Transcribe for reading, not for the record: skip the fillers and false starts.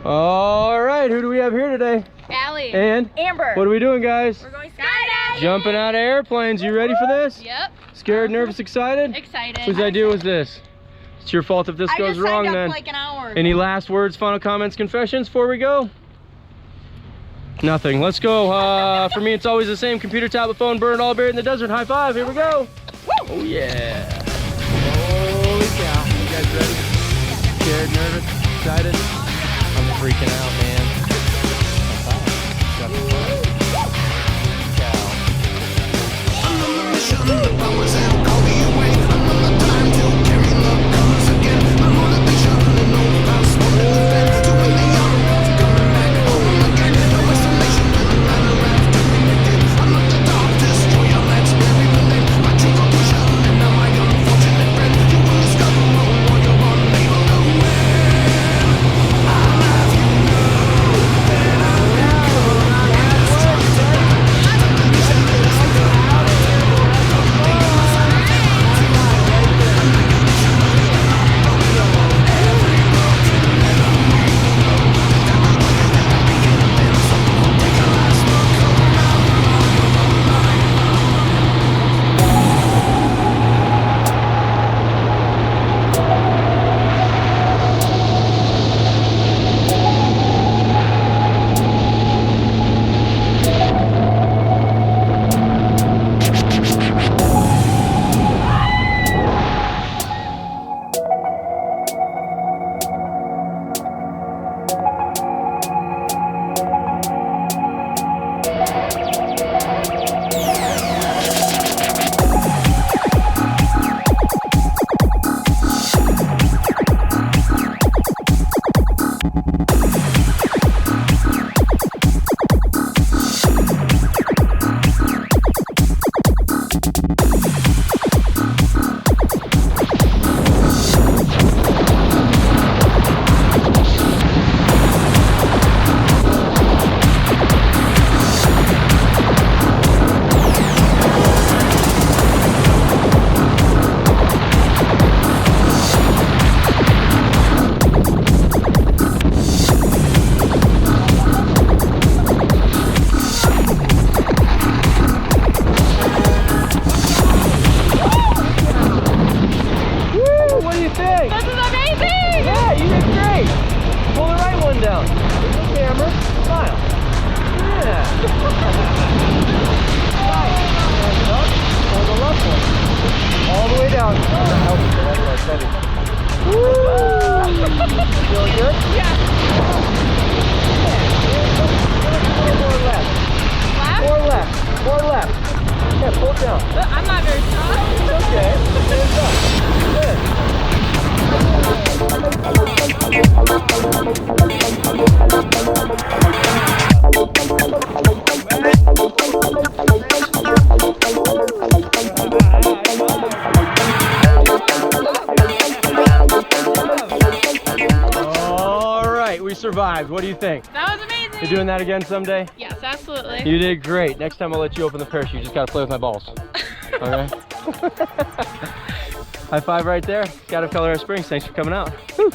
All right, who do we have here today? Allie. And Amber. what are we doing, guys? We're going skydiving. Jumping out of airplanes. You ready for this? Yep. Scared, nervous, excited? Excited. Whose idea was this? It's your fault if this goes wrong then. I just signed up like an hour ago. Any last words, final comments, confessions before we go? Nothing. Let's go. For me, it's always the same. Computer, tablet, phone, bird, all buried in the desert. High five. Here we go. Woo! Oh, yeah. Holy cow. You guys ready? Scared, nervous, excited? I'm freaking out, man. High five. Got the fun. Cow. I'm on the mission, the powers have called me away. I'm on the time to carry the colors again. My motivation, and no past, more than the bed. Too many young ones coming back home again. No explanation, doesn't matter after we begin. I'm not the dark destroyer, let's bury the name. My true vocation, and now my unfortunate friend. You will discover a war you're unable to win. I'll have you know that I'm I'm not very strong. Okay. All right, we survived. What do you think? That was amazing. You're doing that again someday? Yes, absolutely. You did great. Next time I'll let you open the parachute. You just gotta play with my balls. All right. High five right there. Skydive Colorado Springs. Thanks for coming out. Woo.